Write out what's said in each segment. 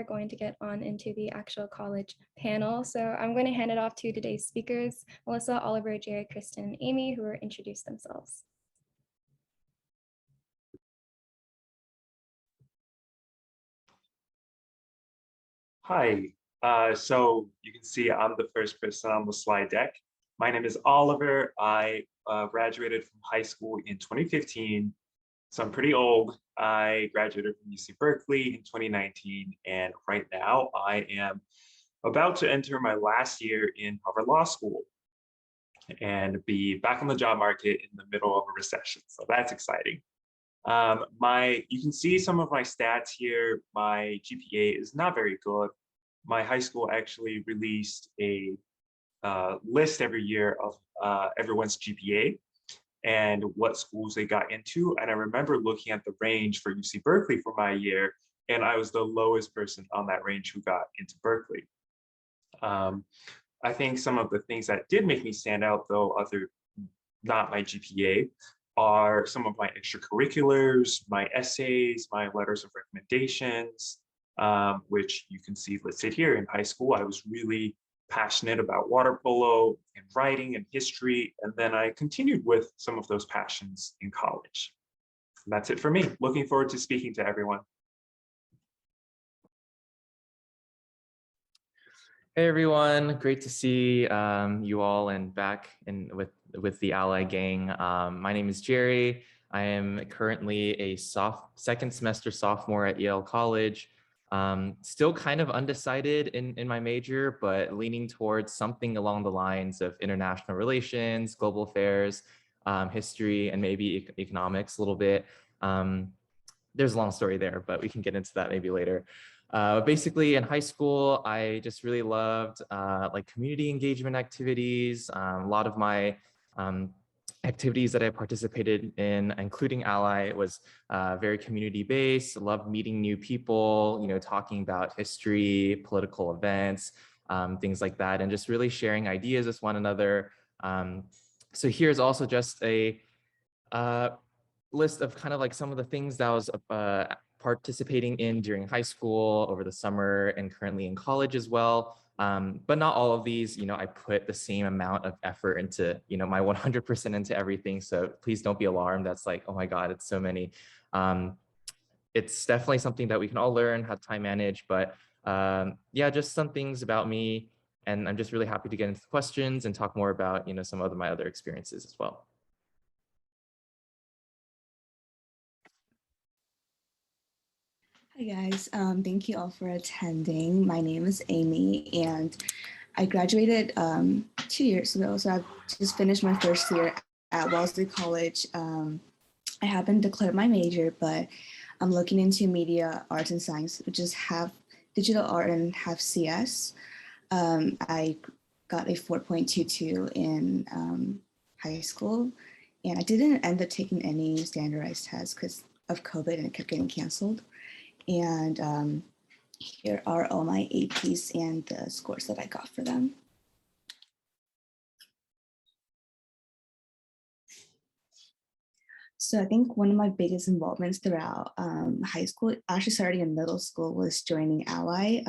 we're going to get on into the actual college panel. So I'm going to hand it off to today's speakers, Melissa, Oliver, Jerry, Kristin, and Amie, who will introduce themselves. Hi, so you can see I'm the first person on the slide deck. My name is Oliver. I graduated from high school in 2015, so I'm pretty old. I graduated from UC Berkeley in 2019, and right now I am about to enter my last year in Harvard Law School and be back on the job market in the middle of a recession, so that's exciting. You can see some of my stats here. My GPA is not very good. My high school actually released a list every year of everyone's GPA and what schools they got into. And I remember looking at the range for UC Berkeley for my year, and I was the lowest person on that range who got into Berkeley. I think some of the things that did make me stand out, though, not my GPA, are some of my extracurriculars, my essays, my letters of recommendations, which you can see listed here. In high school, I was really passionate about water polo and writing and history, and then I continued with some of those passions in college. And that's it for me. Looking forward to speaking to everyone. Hey everyone, great to see you all and back with the Ally gang. My name is Jerry. I am currently a second semester sophomore at Yale College. Still kind of undecided in my major, but leaning towards something along the lines of international relations, global affairs, history, and maybe economics a little bit. There's a long story there, but we can get into that maybe later. Basically, in high school, I just really loved like community engagement activities. A lot of my activities that I participated in, including Ally, was very community-based. Loved meeting new people, talking about history, political events, things like that, and just really sharing ideas with one another. So here's also just a list of kind of like some of the things that I was participating in during high school, over the summer, and currently in college as well. But not all of these, I put the same amount of effort into, my 100% into everything. So please don't be alarmed. That's like, oh my God, it's so many. It's definitely something that we can all learn how to time manage, but yeah, just some things about me. And I'm just really happy to get into the questions and talk more about, some of my other experiences as well. Hi guys, thank you all for attending. My name is Amie and I graduated 2 years ago. So I've just finished my first year at Wellesley College. I haven't declared my major, but I'm looking into media, arts and science, which is half digital art and half CS. I got a 4.22 in high school and I didn't end up taking any standardized tests because of COVID and it kept getting canceled. And here are all my APs and the scores that I got for them. So I think one of my biggest involvements throughout high school, actually starting in middle school, was joining Ally.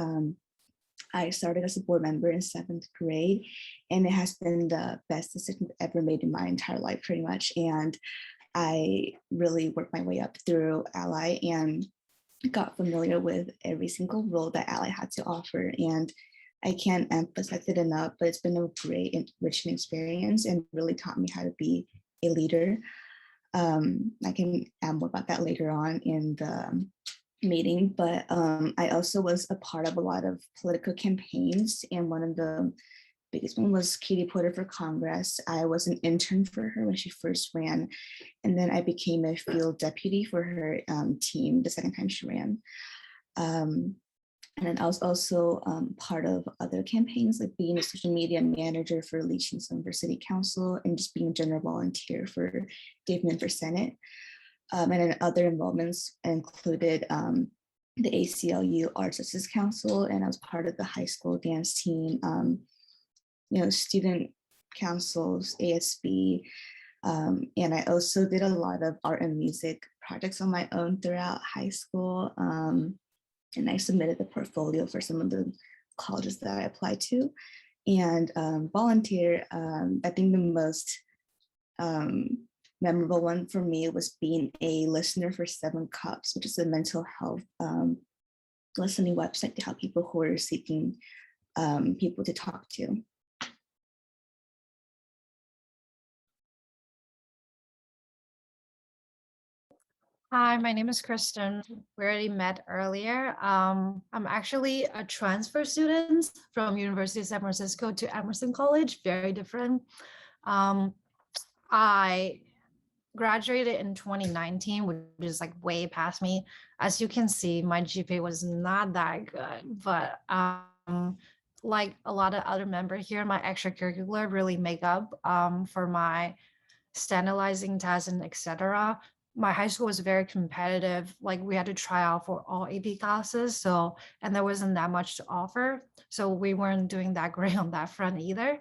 I started as a board member in 7th grade, and it has been the best decision I've ever made in my entire life, pretty much. And I really worked my way up through Ally and got familiar with every single role that Ally had to offer. And I can't emphasize it enough, but it's been a great enriching experience and really taught me how to be a leader. I can add more about that later on in the meeting, but I also was a part of a lot of political campaigns, and one of the biggest one was Katie Porter for Congress. I was an intern for her when she first ran, and then I became a field deputy for her team the second time she ran. And then I was also part of other campaigns, like being a social media manager for Leaching Summer City Council and just being a general volunteer for Dave Min for Senate. And then other involvements included the ACLU Arts Justice Council, and I was part of the high school dance team, student councils, ASB, and I also did a lot of art and music projects on my own throughout high school. and I submitted the portfolio for some of the colleges that I applied to, and volunteer. I think the most memorable one for me was being a listener for 7 Cups, which is a mental health listening website to help people who are seeking people to talk to. Hi, my name is Kristin. We already met earlier. I'm actually a transfer student from University of San Francisco to Emerson College, very different. I graduated in 2019, which is like way past me. As you can see, my GPA was not that good, but like a lot of other members here, my extracurricular really make up for my standardizing tests and etc. My high school was very competitive. Like we had to try out for all AP classes. So, and there wasn't that much to offer. So we weren't doing that great on that front either.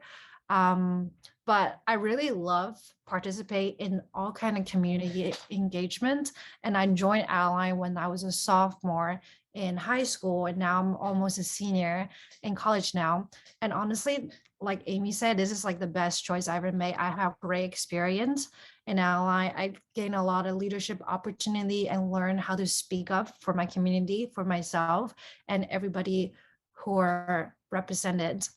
But I really love participate in all kind of community engagement. And I joined Ally when I was a sophomore in high school, and now I'm almost a senior in college now. And honestly, like Amie said, this is like the best choice I ever made. I have great experience in Ally. I gained a lot of leadership opportunity and learn how to speak up for my community, for myself, and everybody who are represented.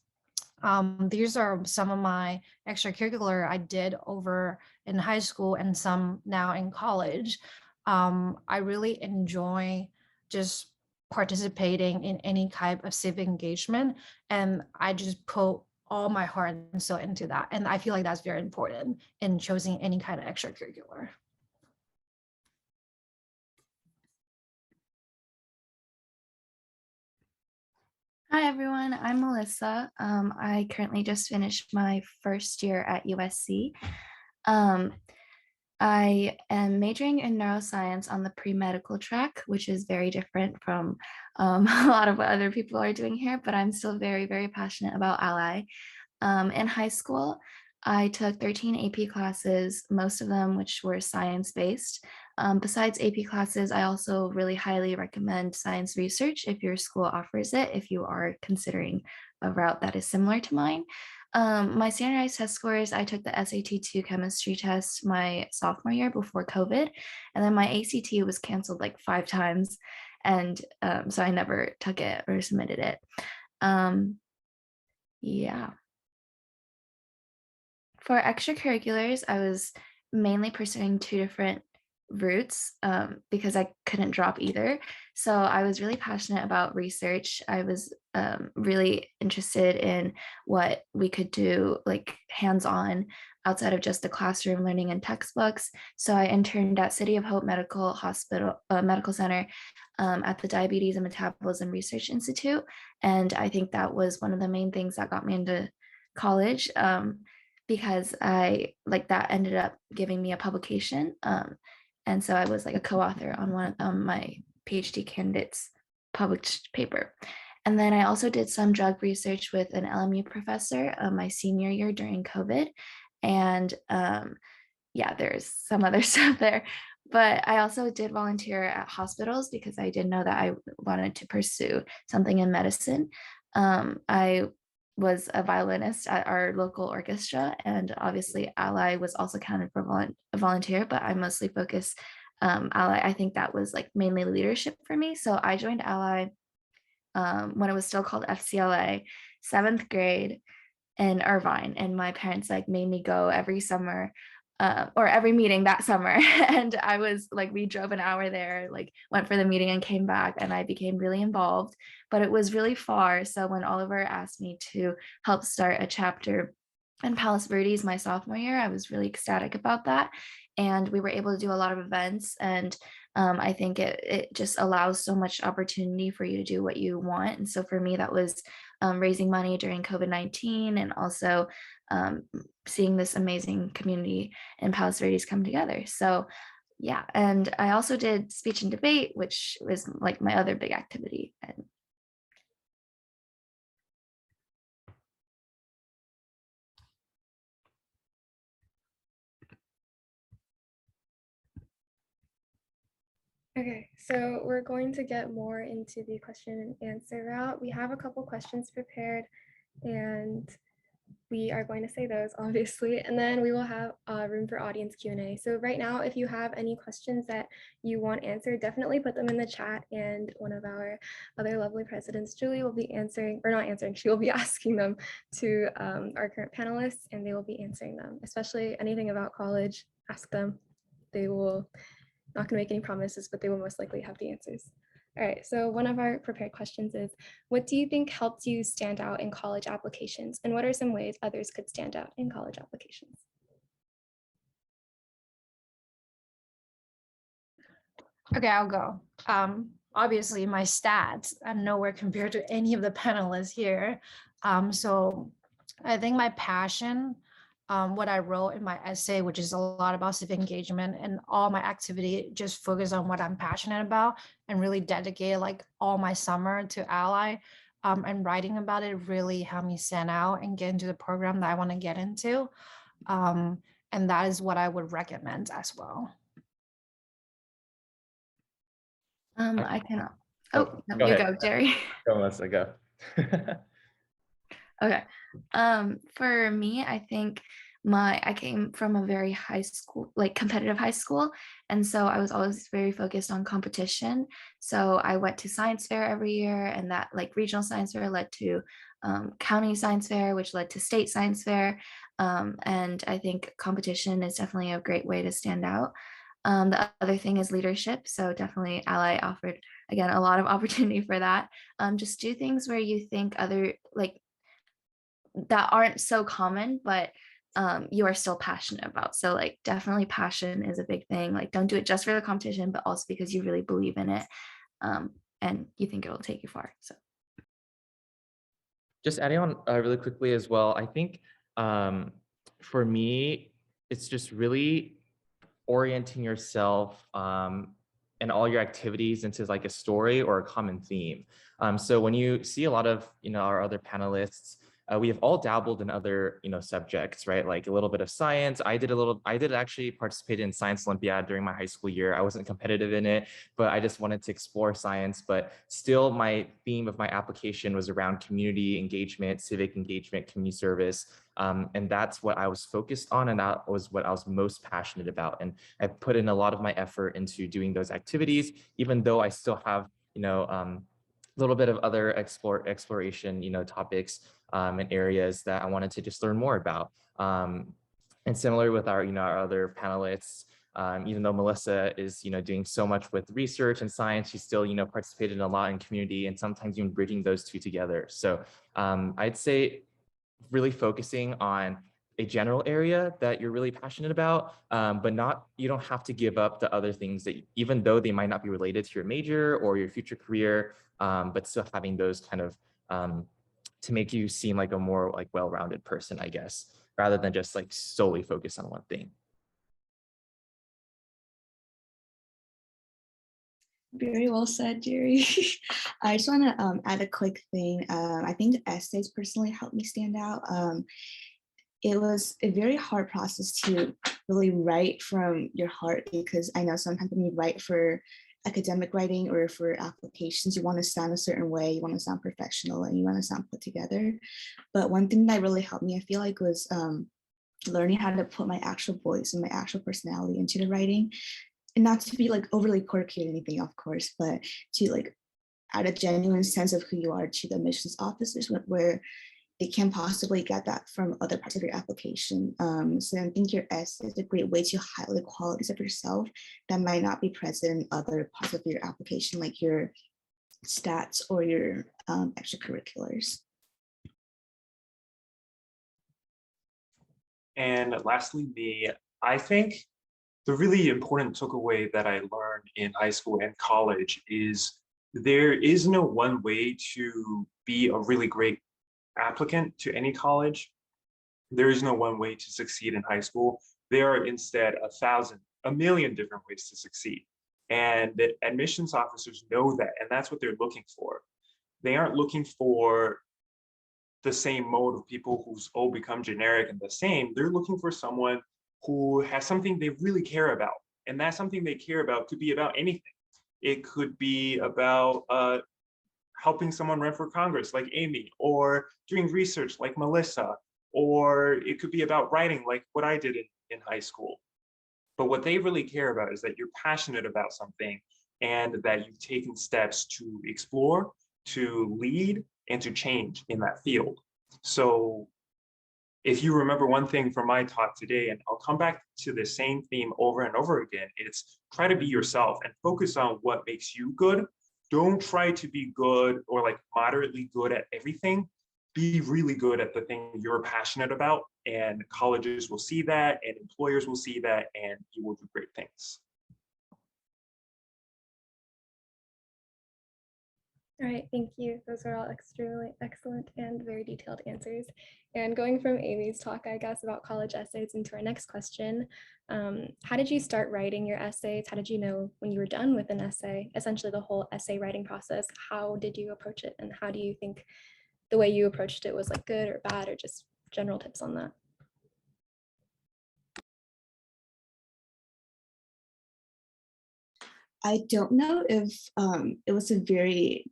These are some of my extracurricular I did over in high school and some now in college. I really enjoy just participating in any type of civic engagement, and I just put all my heart and soul into that. And I feel like that's very important in choosing any kind of extracurricular. Hi everyone, I'm Melissa. I currently just finished my first year at USC. I am majoring in neuroscience on the pre-medical track, which is very different from a lot of what other people are doing here, but I'm still very, very passionate about Ally. In high school, I took 13 AP classes, most of them which were science-based. Besides AP classes, I also really highly recommend science research if your school offers it, if you are considering a route that is similar to mine. My standardized test scores, I took the SAT-2 chemistry test my sophomore year before COVID, and then my ACT was canceled like 5 times, and so I never took it or submitted it. Yeah. For extracurriculars, I was mainly pursuing 2 different routes because I couldn't drop either. So I was really passionate about research. I was really interested in what we could do like hands-on outside of just the classroom learning and textbooks. So I interned at City of Hope Medical Center at the Diabetes and Metabolism Research Institute. And I think that was one of the main things that got me into college. Because I like that ended up giving me a publication. And so I was like a co-author on one of my PhD candidate's published paper. And then I also did some drug research with an LMU professor my senior year during COVID. And yeah, there's some other stuff there. But I also did volunteer at hospitals because I did know that I wanted to pursue something in medicine. I was a violinist at our local orchestra, and obviously Ally was also counted for a volunteer, but I mostly focus Ally. I think that was like mainly leadership for me. So I joined Ally when it was still called FCLA, 7th grade in Irvine, and my parents like made me go every summer or every meeting that summer. And I was like, we drove an hour there, like went for the meeting and came back, and I became really involved, but it was really far. So when Oliver asked me to help start a chapter in Palos Verdes my sophomore year, I was really ecstatic about that. And we were able to do a lot of events, and I think it just allows so much opportunity for you to do what you want. And so for me, that was raising money during COVID-19, and also seeing this amazing community in Palos Verdes come together. So yeah, and I also did speech and debate, which was like my other big activity. And Okay, so we're going to get more into the question and answer route. We have a couple questions prepared and we are going to say those obviously, and then we will have room for audience Q&A. So right now, if you have any questions that you want answered, definitely put them in the chat and one of our other lovely presidents, Julie, will be answering, or not answering, she will be asking them to our current panelists and they will be answering them, especially anything about college, ask them. They will, not gonna make any promises, but they will most likely have the answers. All right, so one of our prepared questions is, what do you think helped you stand out in college applications? And what are some ways others could stand out in college applications? Okay, I'll go. Obviously, my stats are nowhere compared to any of the panelists here. So I think my passion, what I wrote in my essay, which is a lot about civic engagement, and all my activity just focus on what I'm passionate about and really dedicate like all my summer to Ally. And writing about it really helped me stand out and get into the program that I want to get into. And that is what I would recommend as well. I cannot. Oh, Oh, no, go you ahead. go, Jerry. Go, Melissa, go. Okay. For me, I think I came from a very high school, like competitive high school. And so I was always very focused on competition. So I went to science fair every year, and that like regional science fair led to county science fair, which led to state science fair. And I think competition is definitely a great way to stand out. The other thing is leadership. So definitely Ally offered, again, a lot of opportunity for that. Just do things where you think other like that aren't so common, but you are still passionate about. So like definitely passion is a big thing. Like don't do it just for the competition, but also because you really believe in it and you think it'll take you far. So Just adding on really quickly as well, I think for me, it's just really orienting yourself and all your activities into like a story or a common theme. So when you see a lot of, our other panelists, we have all dabbled in other, subjects, right? Like a little bit of science. I did actually participate in Science Olympiad during my high school year. I wasn't competitive in it, but I just wanted to explore science. But still, my theme of my application was around community engagement, civic engagement, community service. And that's what I was focused on. And that was what I was most passionate about. And I put in a lot of my effort into doing those activities, even though I still have, a little bit of other exploration, topics and areas that I wanted to just learn more about. And similar with our, our other panelists, even though Melissa is, doing so much with research and science, she still, participated a lot in community and sometimes even bridging those two together. So I'd say really focusing on a general area that you're really passionate about, but you don't have to give up the other things that, even though they might not be related to your major or your future career, but still having those kind of to make you seem like a more like well-rounded person, I guess, rather than just like solely focus on one thing. Very well said, Jerry. I just want to add a quick thing. I think the essays personally helped me stand out. It was a very hard process to really write from your heart, because I know sometimes when you write for academic writing or for applications, you want to sound a certain way, you want to sound professional, and you want to sound put together. But one thing that really helped me, I feel like, was learning how to put my actual voice and my actual personality into the writing. And not to be like overly quirky or anything, of course, but to like add a genuine sense of who you are to the admissions officers, where they can possibly get that from other parts of your application. So I think your essay is a great way to highlight the qualities of yourself that might not be present in other parts of your application, like your stats or your extracurriculars. And lastly, me, I think the really important takeaway that I learned in high school and college is there is no one way to be a really great applicant to any college. There is no one way to succeed in high school. There are instead a million different ways to succeed. And the admissions officers know that, and that's what they're looking for. They aren't looking for the same mode of people who's all become generic and the same. They're looking for someone who has something they really care about. And that something they care about could be about anything. It could be about helping someone run for Congress like Amie, or doing research like Melissa, or it could be about writing like what I did in high school. But what they really care about is that you're passionate about something and that you've taken steps to explore, to lead, and to change in that field. So if you remember one thing from my talk today, and I'll come back to the same theme over and over again, it's try to be yourself and focus on what makes you good. Don't try to be good or like moderately good at everything. Be really good at the thing you're passionate about, and colleges will see that and employers will see that, and you will do great things. All right, thank you. Those are all extremely excellent and very detailed answers. And going from Amy's talk, I guess, about college essays into our next question, how did you start writing your essays? How did you know when you were done with an essay? Essentially the whole essay writing process, how did you approach it? And how do you think the way you approached it was like good or bad, or just general tips on that? I don't know if it was a very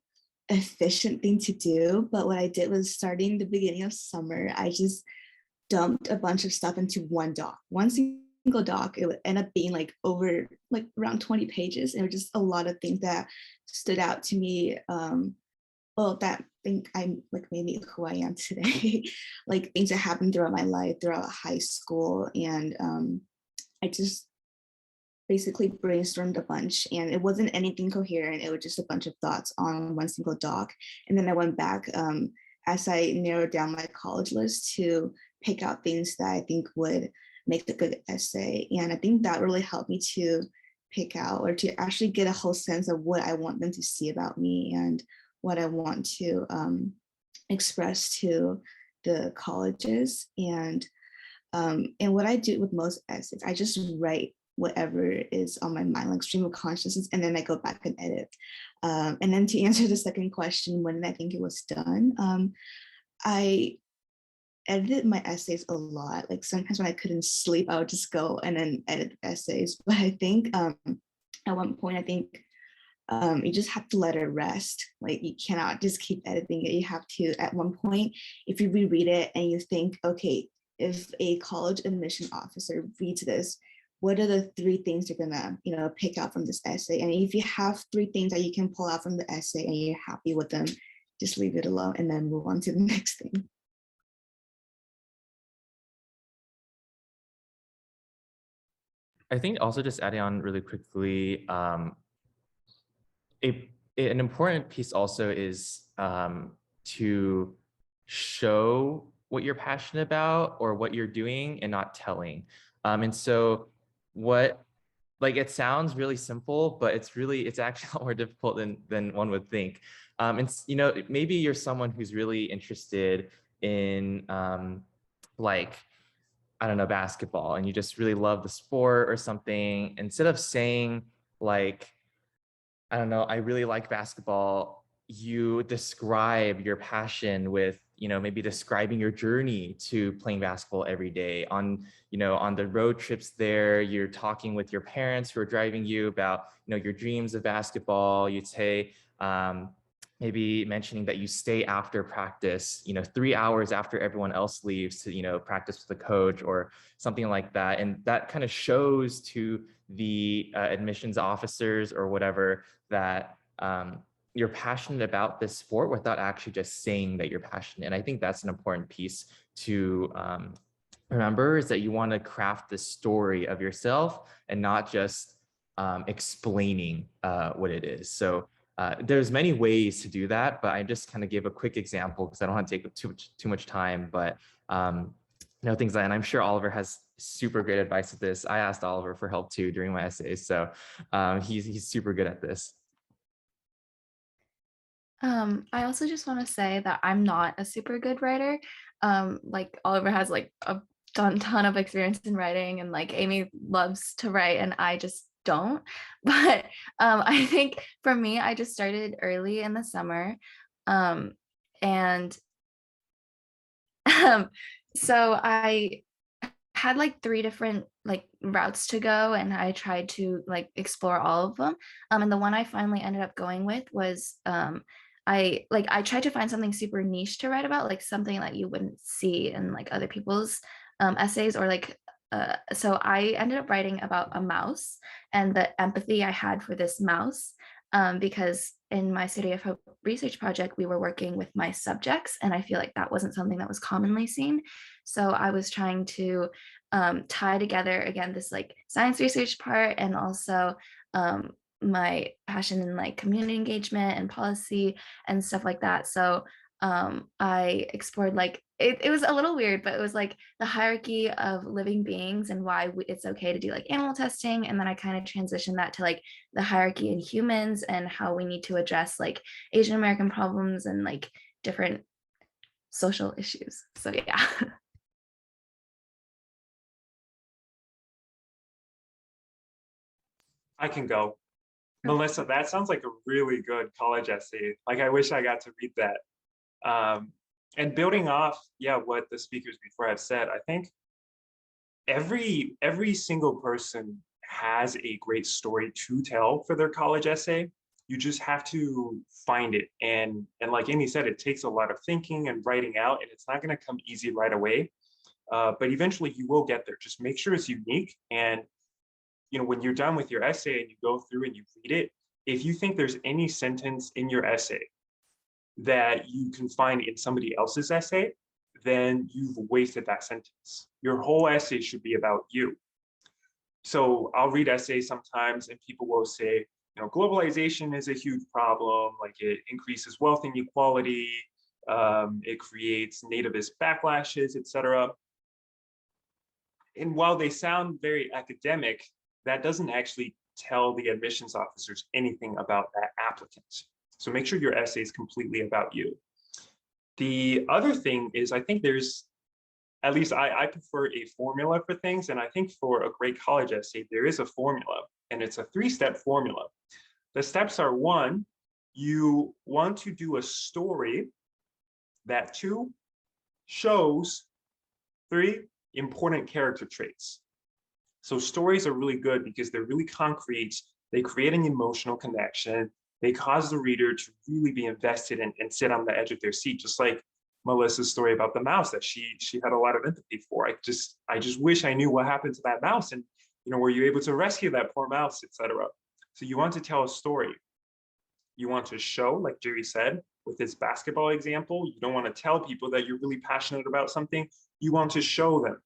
efficient thing to do, but what I did was starting the beginning of summer, I just dumped a bunch of stuff into one doc, one single doc. It would end up being like over like around 20 pages. And it was just a lot of things that stood out to me. Well, that think I'm like maybe who I am today, like things that happened throughout my life, throughout high school. And I just basically brainstormed a bunch, and it wasn't anything coherent. It was just a bunch of thoughts on one single doc. And then I went back as I narrowed down my college list to pick out things that I think would make a good essay. And I think that really helped me to pick out, or to actually get a whole sense of what I want them to see about me and what I want to express to the colleges. And what I do with most essays, I just write whatever is on my mind, like stream of consciousness, and then I go back and edit. And then to answer the second question, when did I think it was done? I edited my essays a lot. Like sometimes when I couldn't sleep, I would just go and then edit the essays. But I think at one point, I think you just have to let it rest. Like you cannot just keep editing it. You have to, at one point, if you reread it and you think, okay, if a college admission officer reads this, what are the 3 things they're gonna, pick out from this essay? And if you have 3 things that you can pull out from the essay and you're happy with them, just leave it alone and then move on to the next thing. I think also just adding on really quickly, an important piece also is to show what you're passionate about or what you're doing and not telling. And so it sounds really simple, but it's actually a lot more difficult than one would think. And maybe you're someone who's really interested in I don't know, basketball, and you just really love the sport or something. Instead of saying like, I don't know, I really like basketball, you describe your passion with, maybe describing your journey to playing basketball every day. On the road trips there, you're talking with your parents who are driving you about, your dreams of basketball. You'd say, maybe mentioning that you stay after practice, 3 hours after everyone else leaves to, practice with the coach or something like that. And that kind of shows to the admissions officers or whatever that you're passionate about this sport without actually just saying that you're passionate. And I think that's an important piece to remember, is that you want to craft the story of yourself and not just explaining what it is. So there's many ways to do that, but I just kind of gave a quick example because I don't want to take too much time. But things like, and I'm sure Oliver has super great advice with this. I asked Oliver for help too during my essays, so he's super good at this. I also just want to say that I'm not a super good writer. Like Oliver has like a ton of experience in writing, and like Amie loves to write and I just don't. But I think for me, I just started early in the summer. And so I had like 3 different like routes to go, and I tried to like explore all of them. And the one I finally ended up going with was I tried to find something super niche to write about, like something that you wouldn't see in like other people's essays, or like so I ended up writing about a mouse and the empathy I had for this mouse, because in my City of Hope research project, we were working with my subjects, and I feel like that wasn't something that was commonly seen. So I was trying to tie together again this like science research part, and also my passion in like community engagement and policy and stuff like that. So I explored like it was a little weird, but it was like the hierarchy of living beings and why it's okay to do like animal testing. And then I kind of transitioned that to like the hierarchy in humans and how we need to address like Asian American problems and like different social issues. So yeah. I can go. Melissa, that sounds like a really good college essay. Like, I wish I got to read that. And building off, yeah, what the speakers before have said, I think every single person has a great story to tell for their college essay. You just have to find it. And like Amie said, it takes a lot of thinking and writing out, and it's not going to come easy right away. But eventually you will get there. Just make sure it's unique. And when you're done with your essay and you go through and you read it, if you think there's any sentence in your essay that you can find in somebody else's essay, then you've wasted that sentence. Your whole essay should be about you. So I'll read essays sometimes and people will say, globalization is a huge problem, like it increases wealth inequality, it creates nativist backlashes, etc. And while they sound very academic, that doesn't actually tell the admissions officers anything about that applicant. So make sure your essay is completely about you. The other thing is, I think there's, at least I prefer a formula for things. And I think for a great college essay, there is a formula, and it's a 3-step formula. The steps are: 1, you want to do a story that 2, shows 3, important character traits. So stories are really good because they're really concrete. They create an emotional connection. They cause the reader to really be invested and sit on the edge of their seat, just like Melissa's story about the mouse that she had a lot of empathy for. I just wish I knew what happened to that mouse, and were you able to rescue that poor mouse, etc. So you want to tell a story. You want to show, like Jerry said, with his basketball example, you don't want to tell people that you're really passionate about something. You want to show them.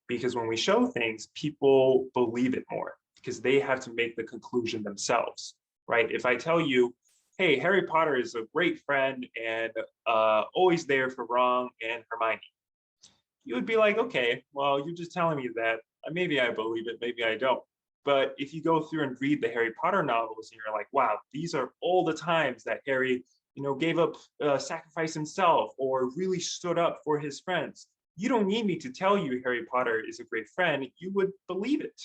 Because when we show things, people believe it more because they have to make the conclusion themselves, right? If I tell you, hey, Harry Potter is a great friend and always there for Ron and Hermione, you would be like, okay, well, you're just telling me that. Maybe I believe it, maybe I don't. But if you go through and read the Harry Potter novels and you're like, wow, these are all the times that Harry, gave up, sacrificed himself or really stood up for his friends. You don't need me to tell you Harry Potter is a great friend. You would believe it.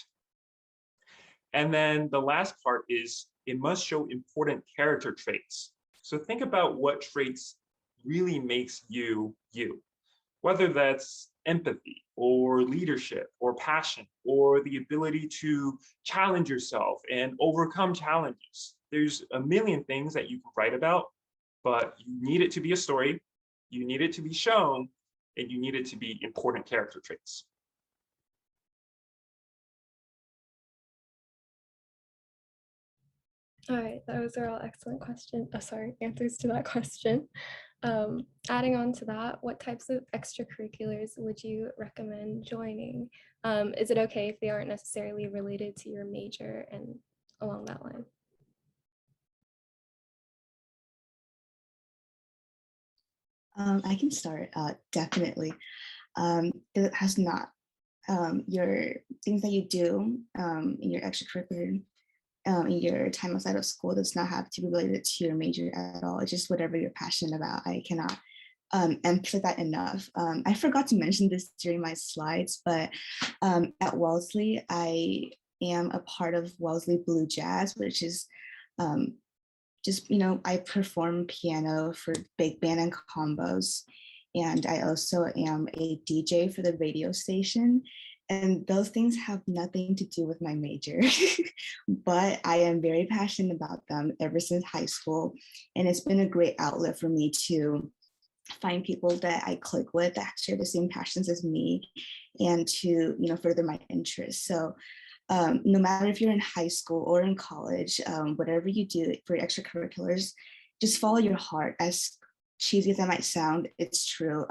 And then the last part is it must show important character traits. So think about what traits really makes you you, whether that's empathy or leadership or passion or the ability to challenge yourself and overcome challenges. There's a million things that you can write about, but you need it to be a story, you need it to be shown, and you need it to be important character traits. All right, those are all excellent answers to that question. Adding on to that, what types of extracurriculars would you recommend joining? Is it okay if they aren't necessarily related to your major and along that line? I can start, definitely. It has not, your things that you do in your extracurricular, in your time outside of school does not have to be related to your major at all. It's just whatever you're passionate about. I cannot emphasize that enough. I forgot to mention this during my slides, but at Wellesley, I am a part of Wellesley Blue Jazz, which is just, I perform piano for big band and combos. And I also am a DJ for the radio station. And those things have nothing to do with my major, but I am very passionate about them ever since high school. And it's been a great outlet for me to find people that I click with that share the same passions as me and to, further my interests. So no matter if you're in high school or in college, whatever you do for extracurriculars, just follow your heart. As cheesy as that might sound, it's true.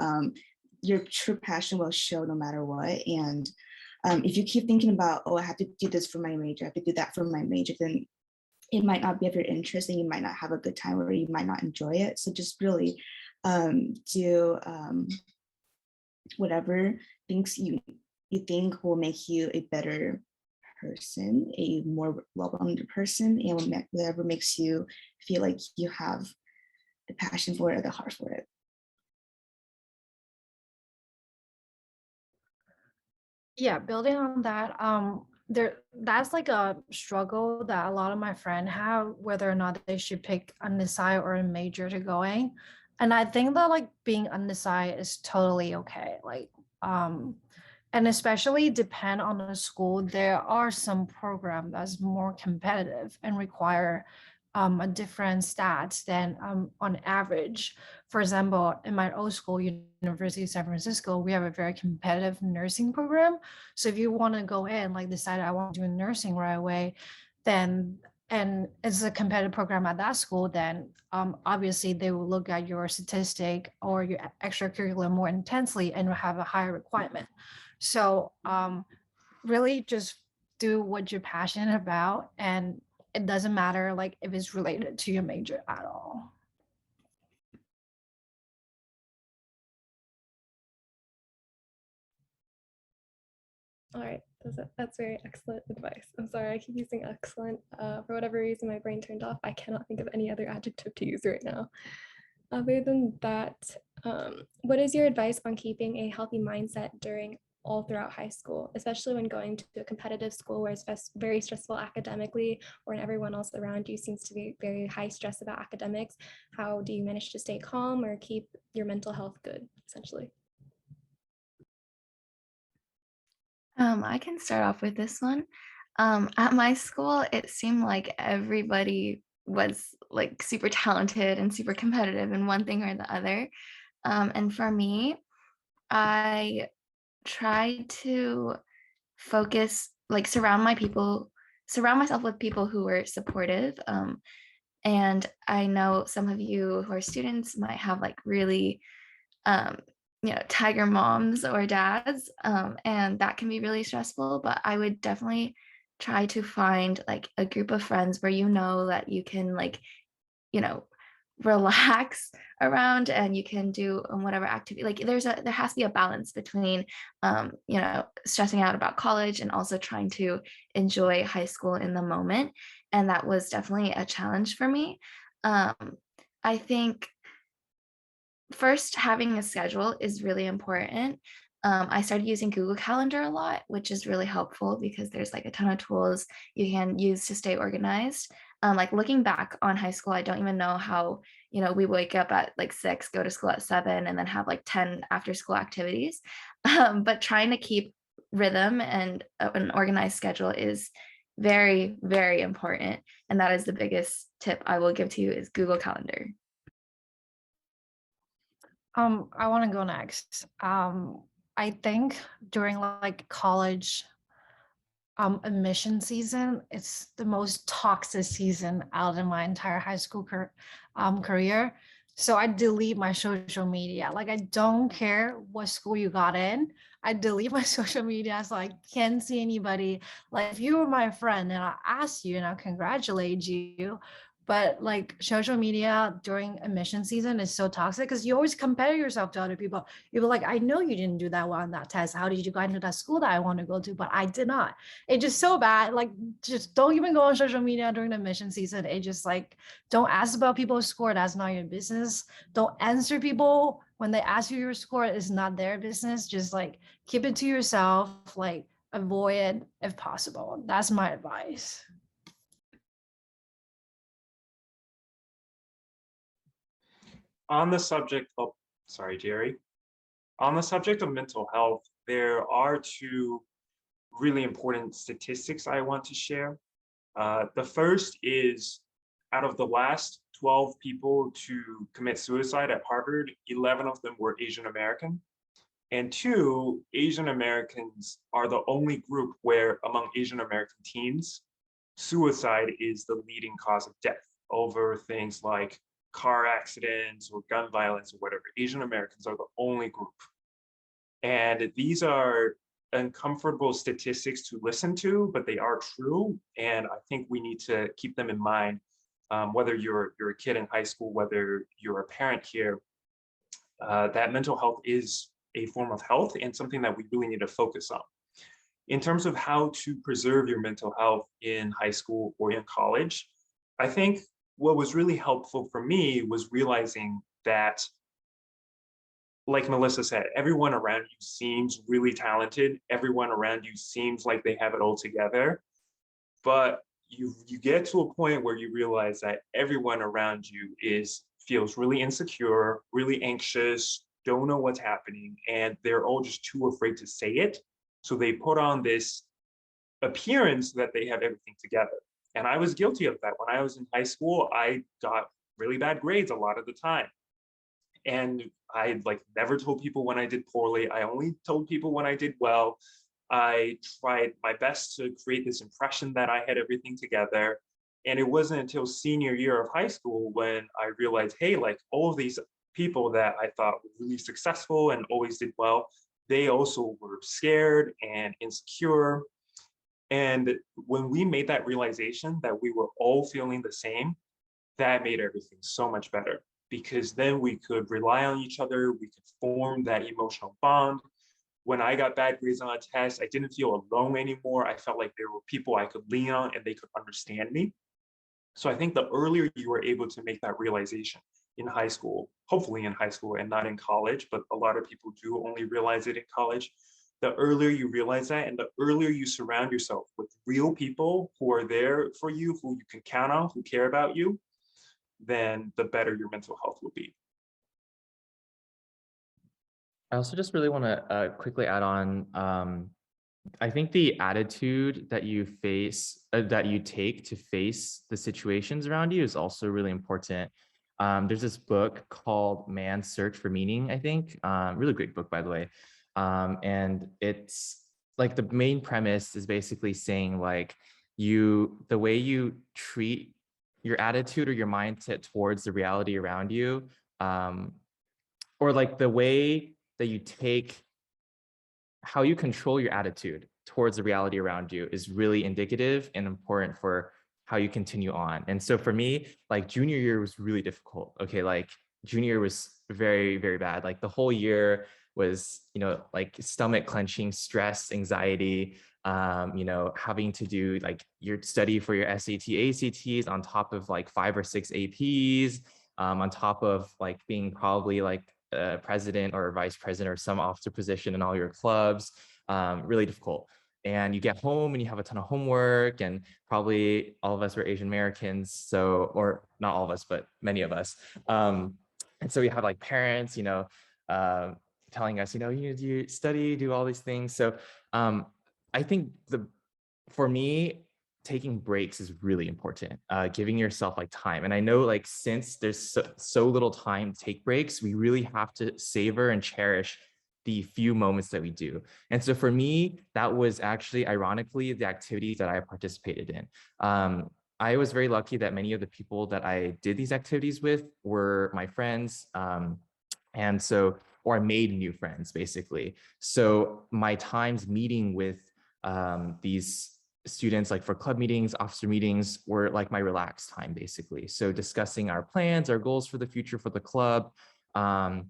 Your true passion will show no matter what. And if you keep thinking about, oh, I have to do this for my major, I have to do that for my major, then it might not be of your interest and you might not have a good time or you might not enjoy it. So just really do whatever things you think will make you a better person, a more well-rounded person, and whatever makes you feel like you have the passion for it or the heart for it. Yeah, building on that, that's like a struggle that a lot of my friends have, whether or not they should pick undecided or a major to go in. And I think that like being undecided is totally okay. Like, and especially depend on the school. There are some program that's more competitive and require a different stats than on average. For example, in my old school, University of San Francisco, we have a very competitive nursing program. So if you want to go in, like decide I want to do nursing right away, then and it's a competitive program at that school, then obviously they will look at your statistic or your extracurricular more intensely and have a higher requirement. So really just do what you're passionate about, and it doesn't matter like if it's related to your major at all. All right, that's very excellent advice. I'm sorry, I keep using excellent. For whatever reason, my brain turned off. I cannot think of any other adjective to use right now. Other than that, what is your advice on keeping a healthy mindset during all throughout high school, especially when going to a competitive school where it's very stressful academically, or everyone else around you seems to be very high stress about academics? How do you manage to stay calm or keep your mental health good, essentially? I can start off with this one. At my school, it seemed like everybody was like super talented and super competitive in one thing or the other. And for me, I tried to focus, like surround myself with people who were supportive. And I know some of you who are students might have like really tiger moms or dads, and that can be really stressful, but I would definitely try to find like a group of friends where that you can like you know relax around and you can do whatever activity. Like there has to be a balance between stressing out about college and also trying to enjoy high school in the moment, and that was definitely a challenge for me. I think first, having a schedule is really important. I started using Google Calendar a lot, which is really helpful because there's like a ton of tools you can use to stay organized. Like looking back on high school, I don't even know how, we wake up at like 6, go to school at 7, and then have like 10 after school activities. But trying to keep rhythm and an organized schedule is very, very important. And that is the biggest tip I will give to you is Google Calendar. I want to go next. I think during like college admission season, it's the most toxic season out of my entire high school career. So I delete my social media. Like I don't care what school you got in. I delete my social media so I can't see anybody. Like if you were my friend and I asked you and I congratulate you, but like social media during admission season is so toxic because you always compare yourself to other people. You're like, I know you didn't do that well on that test. How did you go into that school that I want to go to? But I did not. It's just so bad. Like, just don't even go on social media during the admission season. It just like, don't ask about people's score. That's not your business. Don't answer people when they ask you your score. It's not their business. Just like keep it to yourself. Like avoid it if possible. That's my advice. On the subject of, sorry, Jerry. On the subject of mental health, there are two really important statistics I want to share. The first is, out of the last 12 people to commit suicide at Harvard, 11 of them were Asian American. And two, Asian Americans are the only group where among Asian American teens, suicide is the leading cause of death over things like car accidents or gun violence or whatever. Asian Americans are the only group. And these are uncomfortable statistics to listen to, but they are true. And I think we need to keep them in mind, whether you're a kid in high school, whether you're a parent here, that mental health is a form of health and something that we really need to focus on. In terms of how to preserve your mental health in high school or in college, I think what was really helpful for me was realizing that, like Melissa said, everyone around you seems really talented. Everyone around you seems like they have it all together. But you get to a point where you realize that everyone around you feels really insecure, really anxious, don't know what's happening, and they're all just too afraid to say it. So they put on this appearance that they have everything together. And I was guilty of that. When I was in high school, I got really bad grades a lot of the time. And I never told people when I did poorly. I only told people when I did well. I tried my best to create this impression that I had everything together. And it wasn't until senior year of high school when I realized, hey, all of these people that I thought were really successful and always did well, they also were scared and insecure. And when we made that realization that we were all feeling the same, that made everything so much better, because then we could rely on each other. We could form that emotional bond. When I got bad grades on a test, I didn't feel alone anymore. I felt like there were people I could lean on and they could understand me. So I think the earlier you are able to make that realization in high school, hopefully in high school and not in college, but a lot of people do only realize it in college. The earlier you realize that, and the earlier you surround yourself with real people who are there for you, who you can count on, who care about you, then the better your mental health will be. I also just really want to quickly add on. I think the attitude that you take to face the situations around you is also really important. There's this book called Man's Search for Meaning, I think. Really great book, by the way. And it's the main premise is basically saying the way you treat your attitude or your mindset towards the reality around you, or the way that you take how you control your attitude towards the reality around you is really indicative and important for how you continue on. And so for me, junior year was really difficult. Okay, junior year was very, very bad. The whole year was, stomach clenching, stress, anxiety, having to do your study for your SAT, ACTs on top of 5 or 6 APs, on top of being probably president or vice president or some officer position in all your clubs. Really difficult. And you get home and you have a ton of homework, and probably all of us were Asian Americans. So, or not all of us, but many of us. And so we have parents, telling us, you study, do all these things. So I think for me, taking breaks is really important, giving yourself time. And I know since there's so little time to take breaks, we really have to savor and cherish the few moments that we do. And so for me, that was actually ironically the activities that I participated in. I was very lucky that many of the people that I did these activities with were my friends. And so, or I made new friends basically. So my times meeting with these students for club meetings, officer meetings were my relaxed time basically. So discussing our plans, our goals for the future for the club, and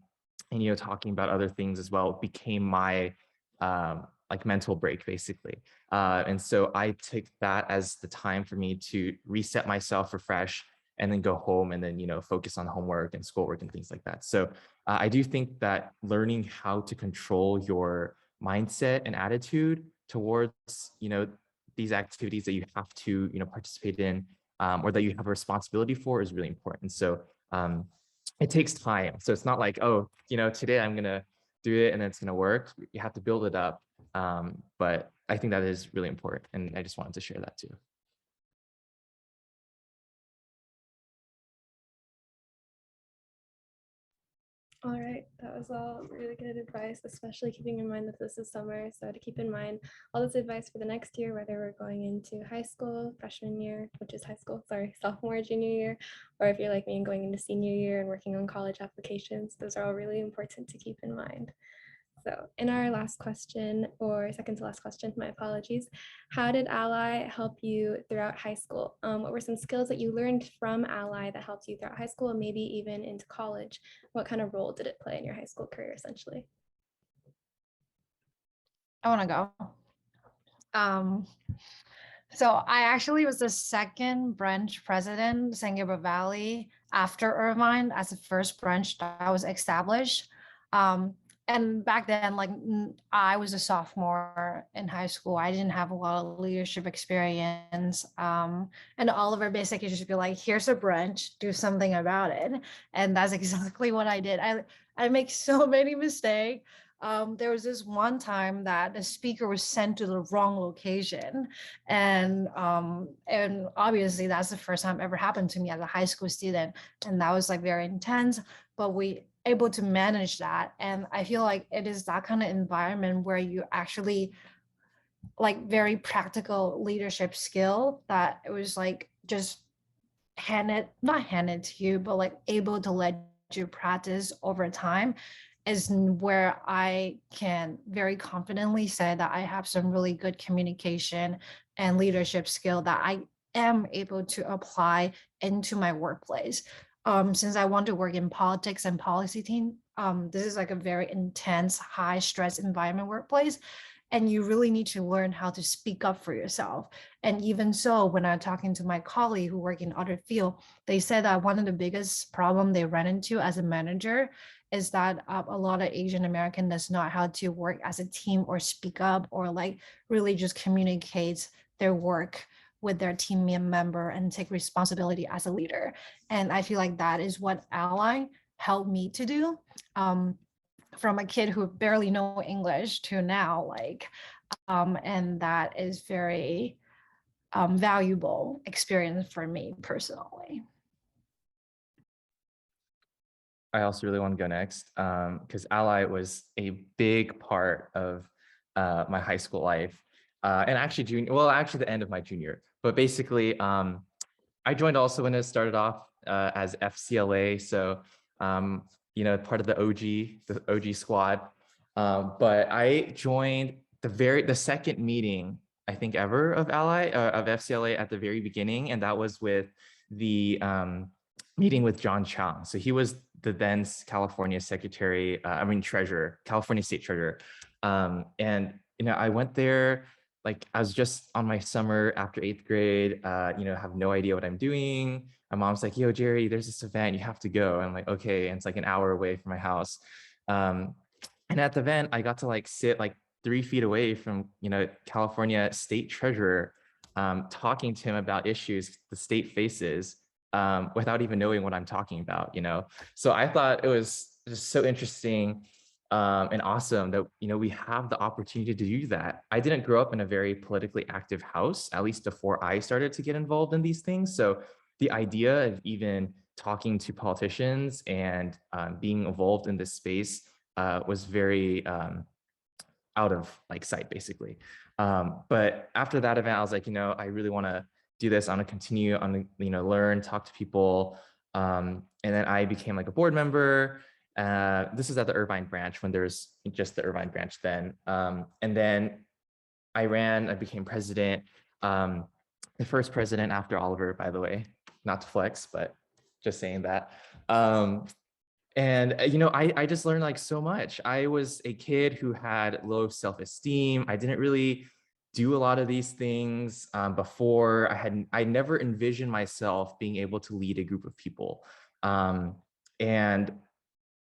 talking about other things as well became my mental break basically. And so I took that as the time for me to reset myself, refresh, and then go home and then focus on homework and schoolwork and things like that. So I do think that learning how to control your mindset and attitude towards these activities that you have to participate in, or that you have a responsibility for, is really important. So it takes time. So it's not oh, today I'm gonna do it and it's gonna work. You have to build it up But I think that is really important, and I just wanted to share that too. All right, that was all really good advice, especially keeping in mind that this is summer. So to keep in mind all this advice for the next year, whether we're going into high school, freshman year, which is high school, sorry, sophomore, junior year, or if you're like me and going into senior year and working on college applications, those are all really important to keep in mind. So in our last question, or second to last question, my apologies, how did Ally help you throughout high school? What were some skills that you learned from Ally that helped you throughout high school and maybe even into college? What kind of role did it play in your high school career, essentially? I want to go. So I actually was the second branch president, San Gabriel Valley, after Irvine as the first branch that was established. And back then, like I was a sophomore in high school. I didn't have a lot of leadership experience. And Oliver basically just be like, here's a branch, do something about it. And that's exactly what I did. I make so many mistakes. There was this one time that the speaker was sent to the wrong location. And obviously that's the first time ever happened to me as a high school student. And that was like very intense, but we able to manage that. And I feel like it is that kind of environment where you actually like very practical leadership skill that it was like just not handed to you, but like able to let you practice over time is where I can very confidently say that I have some really good communication and leadership skill that I am able to apply into my workplace. Since I want to work in politics and policy team, this is like a very intense, high stress environment workplace. And you really need to learn how to speak up for yourself. And even so, when I'm talking to my colleague who work in other field, they said that one of the biggest problem they ran into as a manager is that a lot of Asian American does not how to work as a team or speak up or like really just communicate their work with their team member and take responsibility as a leader. And I feel like that is what Ally helped me to do. From a kid who barely know English to now, like, and that is very valuable experience for me personally. I also really want to go next because Ally was a big part of my high school life and actually actually the end of my junior. But basically, I joined also when it started off as FCLA, so part of the OG squad. But I joined the second meeting I think ever of Ally of FCLA at the very beginning, and that was with the meeting with John Chang. So he was the then California treasurer, California state treasurer. And, I went there, like I was just on my summer after 8th grade, have no idea what I'm doing. My mom's like, yo, Jerry, there's this event, you have to go. And I'm like, okay. And it's like an hour away from my house. And at the event, I got to like sit like 3 feet away from, California state treasurer, talking to him about issues the state faces without even knowing what I'm talking about, So I thought it was just so interesting and awesome that, we have the opportunity to do that. I didn't grow up in a very politically active house, at least before I started to get involved in these things. So the idea of even talking to politicians and being involved in this space was very out of like sight, basically. But after that event, I was like, I really want to do this. I want to continue on, learn, talk to people. And then I became like a board member. This is at the Irvine branch when there's just the Irvine branch then. And then I became president. The first president after Oliver, by the way, not to flex, but just saying that. And, I just learned like so much. I was a kid who had low self-esteem. I didn't really do a lot of these things before. I never envisioned myself being able to lead a group of people. And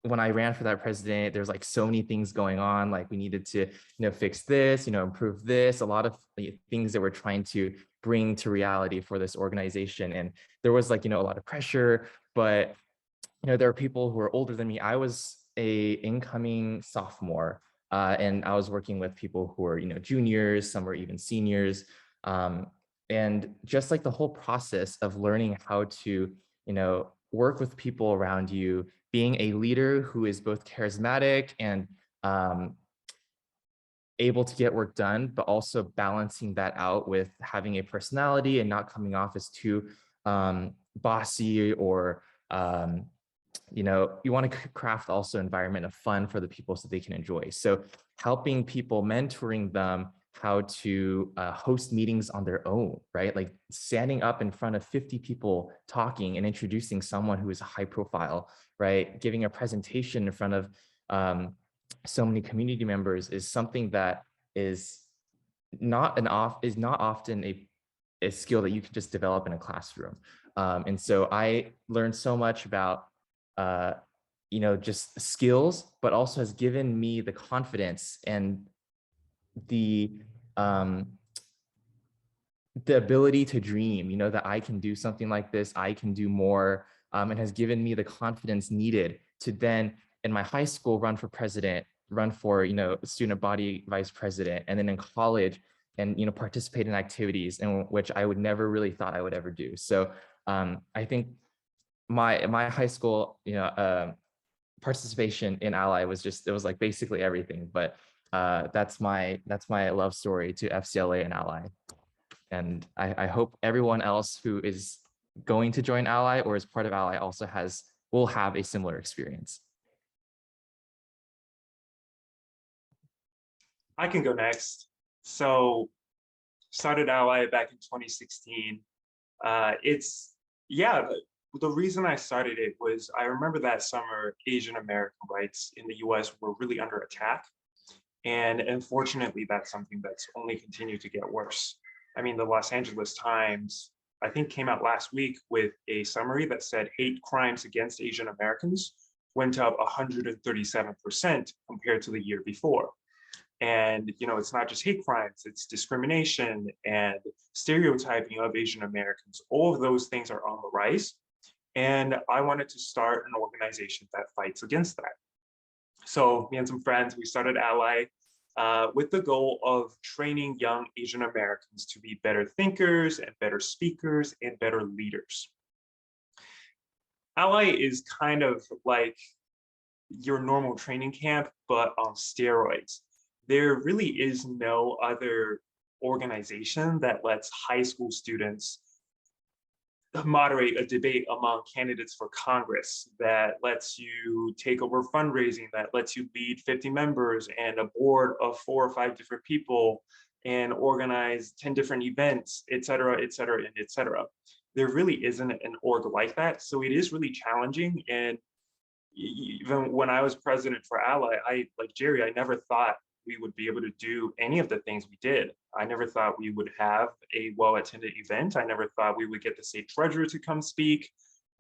when I ran for that president, there's like so many things going on. Like we needed to, fix this, improve this, a lot of things that we're trying to bring to reality for this organization. And there was like, a lot of pressure, but there are people who are older than me. I was a incoming sophomore And I was working with people who are, juniors, some were even seniors. And just like the whole process of learning how to, work with people around you, being a leader who is both charismatic and able to get work done, but also balancing that out with having a personality and not coming off as too bossy or, you want to craft also an environment of fun for the people so they can enjoy. So helping people, mentoring them how to host meetings on their own, right? Like standing up in front of 50 people talking and introducing someone who is a high profile, right? Giving a presentation in front of so many community members is something that is not often a skill that you can just develop in a classroom. And so I learned so much about just skills, but also has given me the confidence and the ability to dream, that I can do something like this, I can do more, and has given me the confidence needed to then in my high school run for president, run for, student body vice president, and then in college and, participate in activities in which I would never really thought I would ever do. So I think my high school, participation in Ally was it was like basically everything, but that's my love story to FCLA and Ally. And I hope everyone else who is going to join Ally or is part of Ally also will have a similar experience. I can go next. So started Ally back in 2016. The reason I started it was I remember that summer Asian American rights in the US were really under attack. And unfortunately, that's something that's only continued to get worse. I mean, the Los Angeles Times, I think, came out last week with a summary that said hate crimes against Asian Americans went up 137% compared to the year before. And, it's not just hate crimes, it's discrimination and stereotyping of Asian Americans. All of those things are on the rise. And I wanted to start an organization that fights against that. So me and some friends, we started Ally with the goal of training young Asian Americans to be better thinkers and better speakers and better leaders. Ally is kind of like your normal training camp, but on steroids. There really is no other organization that lets high school students moderate a debate among candidates for Congress, that lets you take over fundraising, that lets you lead 50 members and a board of 4 or 5 different people and organize 10 different events, et cetera, et cetera, and et cetera. There really isn't an org like that. So it is really challenging. And even when I was president for Ally, like Jerry, I never thought we would be able to do any of the things we did. I never thought we would have a well-attended event. I never thought we would get the state treasurer to come speak.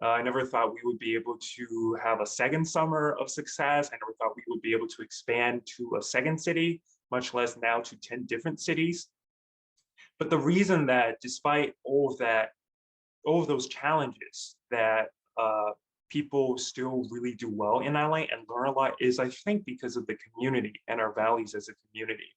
I never thought we would be able to have a second summer of success. I never thought we would be able to expand to a second city, much less now to 10 different cities. But the reason that despite all of those challenges, that people still really do well in Ally and learn a lot is, I think, because of the community and our values as a community.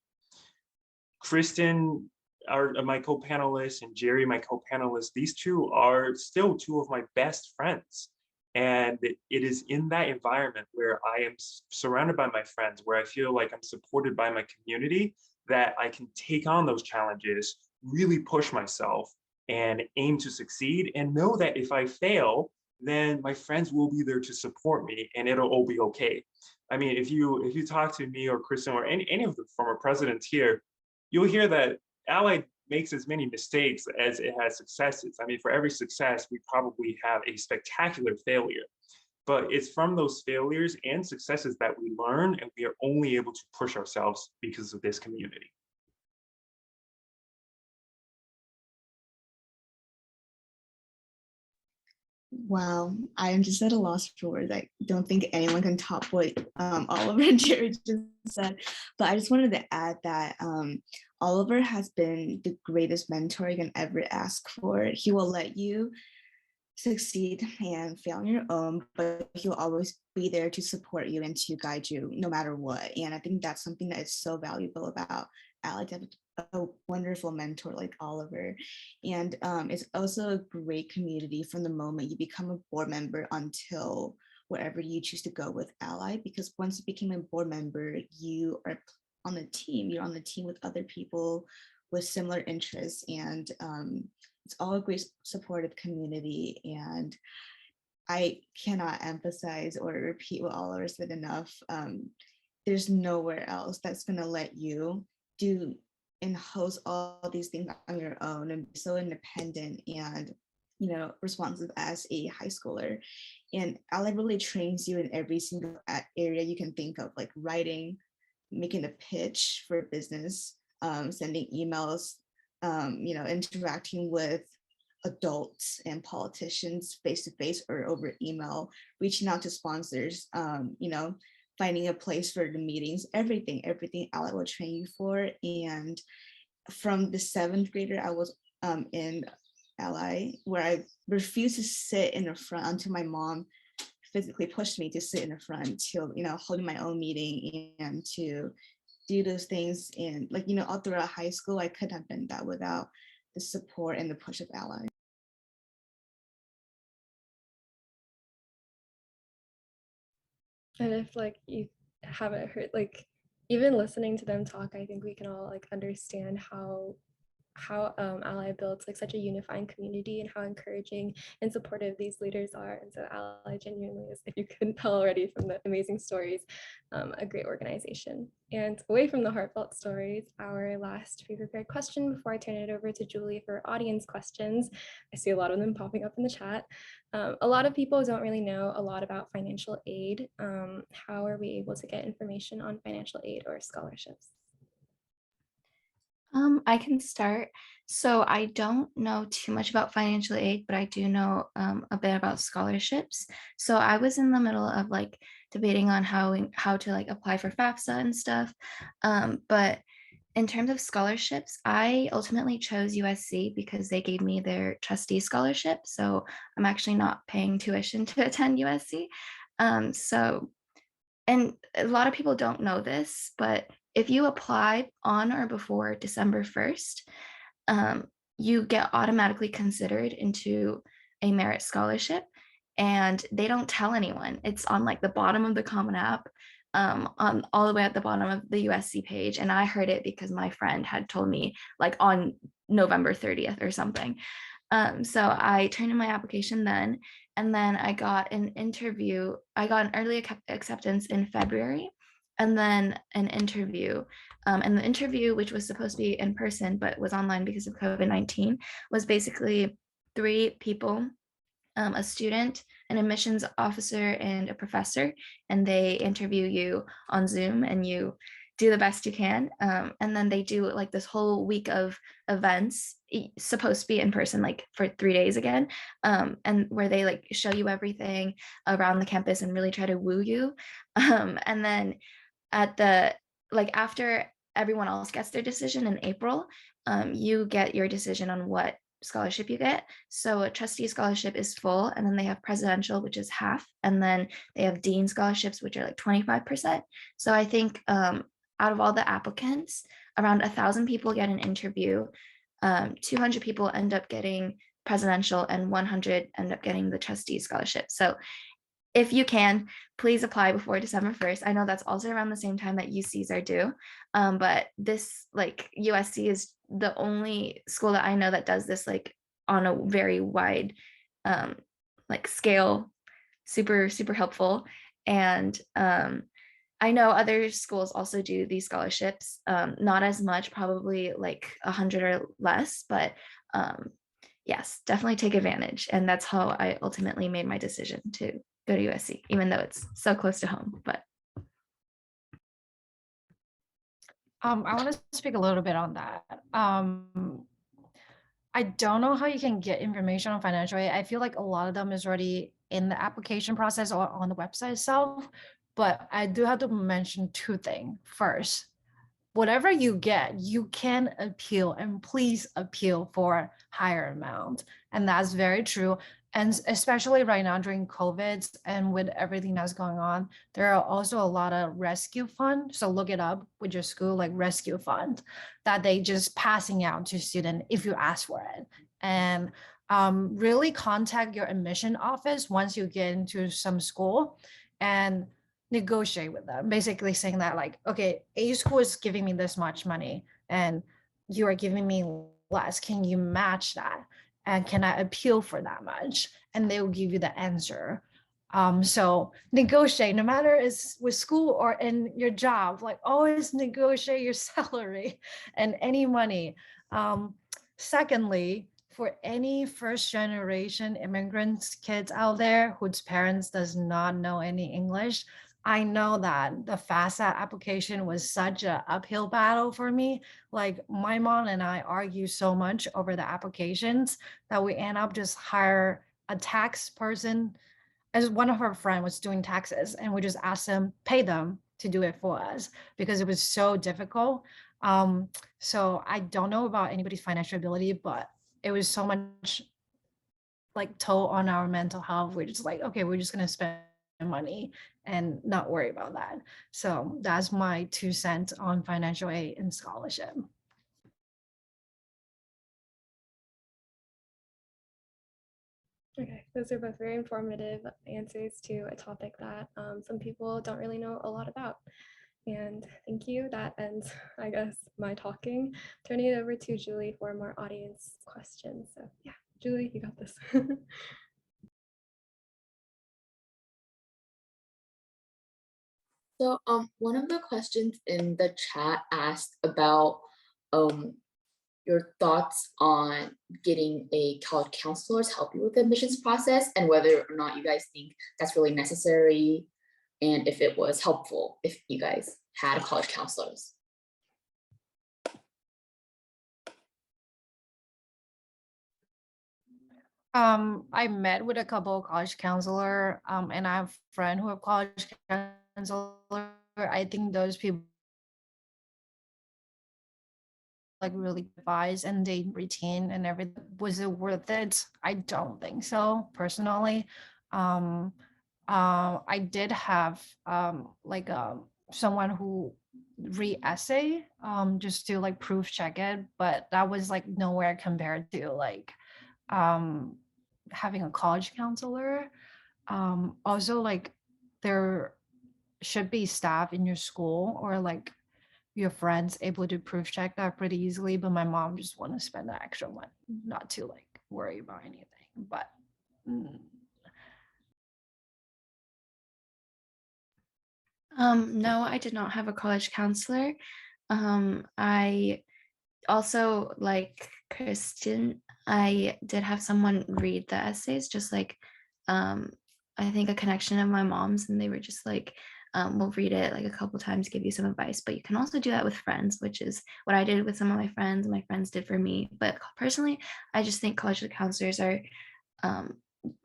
Kristin, my co-panelist, and Jerry, my co-panelist, these two are still 2 of my best friends. And it is in that environment where I am surrounded by my friends, where I feel like I'm supported by my community, that I can take on those challenges, really push myself, and aim to succeed, and know that if I fail, then my friends will be there to support me and it'll all be okay. I mean, if you talk to me or Kristin or any of the former presidents here, you'll hear that Ally makes as many mistakes as it has successes. I mean, for every success, we probably have a spectacular failure. But it's from those failures and successes that we learn, and we are only able to push ourselves because of this community. Wow, I am just at a loss for words. I don't think anyone can top what Oliver and Jerry just said. But I just wanted to add that Oliver has been the greatest mentor you can ever ask for. He will let you succeed and fail on your own, but he'll always be there to support you and to guide you no matter what. And I think that's something that is so valuable about Ally, to have a wonderful mentor like Oliver. And it's also a great community from the moment you become a board member until wherever you choose to go with Ally, because once you become a board member, you are on the team. You're on the team with other people with similar interests, and it's all a great supportive community. And I cannot emphasize or repeat what Oliver said enough. There's nowhere else that's going to let you do and host all these things on your own and be so independent and, you know, responsive as a high schooler. And Ally really trains you in every single area you can think of, like writing, making a pitch for business, sending emails, you know, interacting with adults and politicians face to face or over email, reaching out to sponsors, you know, finding a place for the meetings, everything Ally will train you for. And from the 7th grader, I was in Ally, where I refused to sit in the front until my mom physically pushed me to sit in the front, to, you know, holding my own meeting and to do those things. And like, you know, all throughout high school, I couldn't have been that without the support and the push of Ally. And if like you haven't heard, like even listening to them talk, I think we can all like understand how Ally builds like such a unifying community and how encouraging and supportive these leaders are. And so Ally genuinely is, if you couldn't tell already from the amazing stories, a great organization. And away from the heartfelt stories, our last pre-prepared question before I turn it over to Julie for audience questions. I see a lot of them popping up in the chat. A lot of people don't really know a lot about financial aid. How are we able to get information on financial aid or scholarships? I can start. So I don't know too much about financial aid, but I do know a bit about scholarships. So I was in the middle of like debating on how to like apply for FAFSA and stuff. But in terms of scholarships, I ultimately chose USC because they gave me their trustee scholarship. So I'm actually not paying tuition to attend USC. So and a lot of people don't know this, but if you apply on or before December 1st, you get automatically considered into a merit scholarship, and they don't tell anyone. It's on like the bottom of the Common App, on all the way at the bottom of the USC page. And I heard it because my friend had told me like on November 30th or something. So I turned in my application then, and then I got an interview. I got an early acceptance in February, and then an interview. And the interview, which was supposed to be in person but was online because of COVID-19, was basically 3 people, a student, an admissions officer, and a professor, and they interview you on Zoom, and you do the best you can. And then they do like this whole week of events, supposed to be in person, like for 3 days again, and where they like show you everything around the campus and really try to woo you. And then at the like after everyone else gets their decision in April, you get your decision on what scholarship you get. So a trustee scholarship is full, and then they have presidential, which is half, and then they have dean scholarships, which are like 25%. So I think out of all the applicants, around 1,000 people get an interview, 200 people end up getting presidential, and 100 end up getting the trustee scholarship. So if you can, please apply before December 1st. I know that's also around the same time that UCs are due. But this, like, USC is the only school that I know that does this like on a very wide like scale, super, super helpful. And I know other schools also do these scholarships, not as much, probably like 100 or less, but yes, definitely take advantage. And that's how I ultimately made my decision to go to USC, even though it's so close to home. But I want to speak a little bit on that. I don't know how you can get information on financial aid. I feel like a lot of them is already in the application process or on the website itself. But I do have to mention 2 things. First, whatever you get, you can appeal, and please appeal for a higher amount. And that's very true. And especially right now during COVID and with everything that's going on, there are also a lot of rescue fund. So look it up with your school, like rescue fund that they just passing out to student if you ask for it. And really contact your admission office once you get into some school and negotiate with them, basically saying that like, okay, A school is giving me this much money and you are giving me less. Can you match that? And can I appeal for that much? And they will give you the answer. So negotiate, no matter it's with school or in your job, like always negotiate your salary and any money. Secondly, for any first generation immigrants kids out there whose parents does not know any English, I know that the FAFSA application was such an uphill battle for me. Like my mom and I argue so much over the applications that we end up just hire a tax person, as one of our friends was doing taxes, and we just asked them, pay them to do it for us because it was so difficult. So I don't know about anybody's financial ability, but it was so much like toll on our mental health. We're just like, okay, we're just gonna spend money and not worry about that. So that's my 2 cents on financial aid and scholarship. Okay, those are both very informative answers to a topic that some people don't really know a lot about. And thank you. That ends, I guess, my talking. Turning it over to Julie for more audience questions. So yeah, Julie, you got this. So one of the questions in the chat asked about your thoughts on getting a college counselor to help you with the admissions process and whether or not you guys think that's really necessary and if it was helpful if you guys had college counselors. I met with a couple of college counselor, and I have a friend who are college counselor. I think those people like really advise and they retain and everything. Was it worth it? I don't think so personally. I did have like someone who re-essay just to like proof check it, but that was like nowhere compared to like having a college counselor. Also like there should be staff in your school or like your friends able to proof check that pretty easily, but my mom just want to spend the extra money not to like worry about anything. But No, I did not have a college counselor. I also, like Kristin, I did have someone read the essays, just like I think a connection of my mom's, and they were just like, we'll read it like a couple times, give you some advice. But you can also do that with friends, which is what I did with some of my friends, and my friends did for me. But personally, I just think college counselors are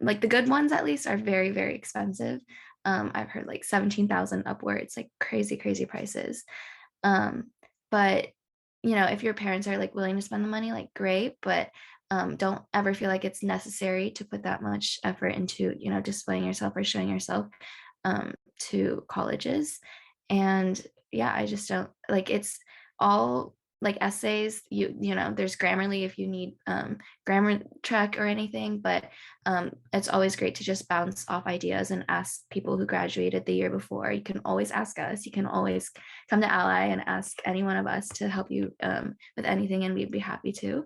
like the good ones at least are very, very expensive. I've heard like 17,000 upwards, like crazy, crazy prices. But you know, if your parents are like willing to spend the money, like great, but don't ever feel like it's necessary to put that much effort into, you know, displaying yourself or showing yourself to colleges. And yeah, I just don't like it's all like essays. You know, there's Grammarly if you need grammar check or anything, but it's always great to just bounce off ideas and ask people who graduated the year before. You can always ask us. You can always come to Ally and ask any one of us to help you with anything, and we'd be happy to.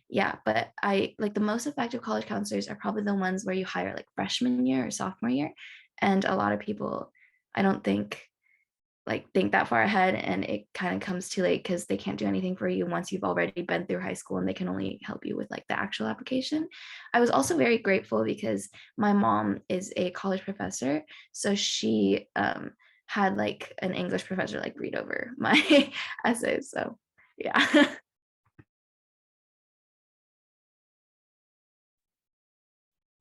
Yeah, but I like the most effective college counselors are probably the ones where you hire like freshman year or sophomore year. And a lot of people, I don't think think that far ahead, and it kind of comes too late because they can't do anything for you once you've already been through high school, and they can only help you with like the actual application. I was also very grateful because my mom is a college professor, so she had like an English professor like read over my essays. So yeah.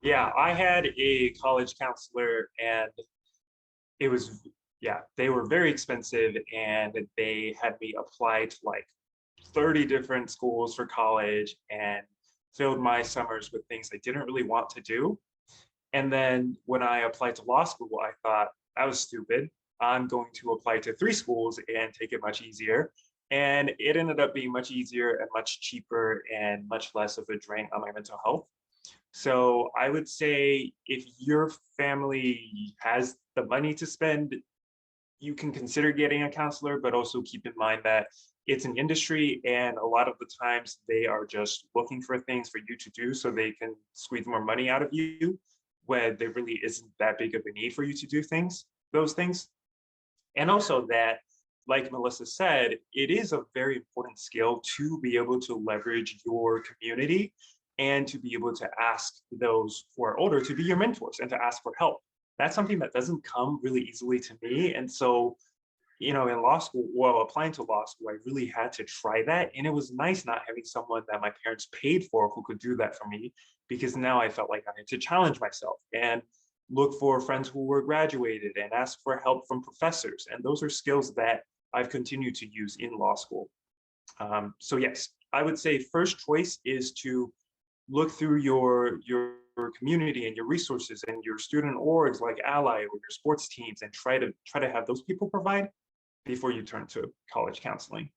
Yeah, I had a college counselor and it was, yeah, they were very expensive and they had me apply to like 30 different schools for college. And filled my summers with things I didn't really want to do. And then when I applied to law school, I thought that was stupid. I'm going to apply to 3 schools and take it much easier. And it ended up being much easier and much cheaper and much less of a drain on my mental health. So I would say if your family has the money to spend, you can consider getting a counselor, but also keep in mind that it's an industry and a lot of the times they are just looking for things for you to do so they can squeeze more money out of you when there really isn't that big of a need for you to do those things. And also that, like Melissa said, it is a very important skill to be able to leverage your community and to be able to ask those who are older to be your mentors and to ask for help. That's something that doesn't come really easily to me. And so, in law school, well, applying to law school, I really had to try that. And it was nice not having someone that my parents paid for who could do that for me, because now I felt like I had to challenge myself and look for friends who were graduated and ask for help from professors. And those are skills that I've continued to use in law school. So yes, I would say first choice is to look through your community and your resources and your student orgs like Ally or your sports teams and try to have those people provide before you turn to college counseling.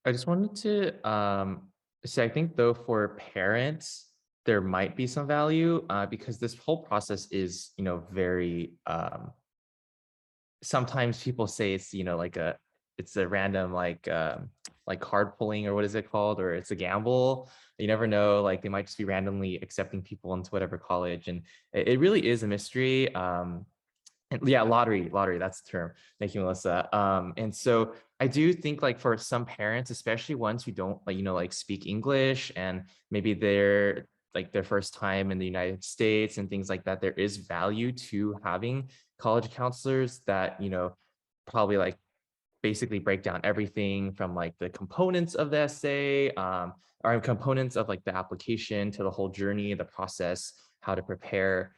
I just wanted to say, I think though for parents, there might be some value because this whole process is, very, sometimes people say it's, it's a random like card pulling or what is it called, or it's a gamble. You never know, like they might just be randomly accepting people into whatever college. And it really is a mystery. And yeah, lottery, that's the term. Thank you, Melissa. And so I do think like for some parents, especially ones who don't like speak English and maybe they're like their first time in the United States and things like that, there is value to having college counselors that, probably like basically break down everything from like the components of the essay or components of like the application to the whole journey, the process, how to prepare.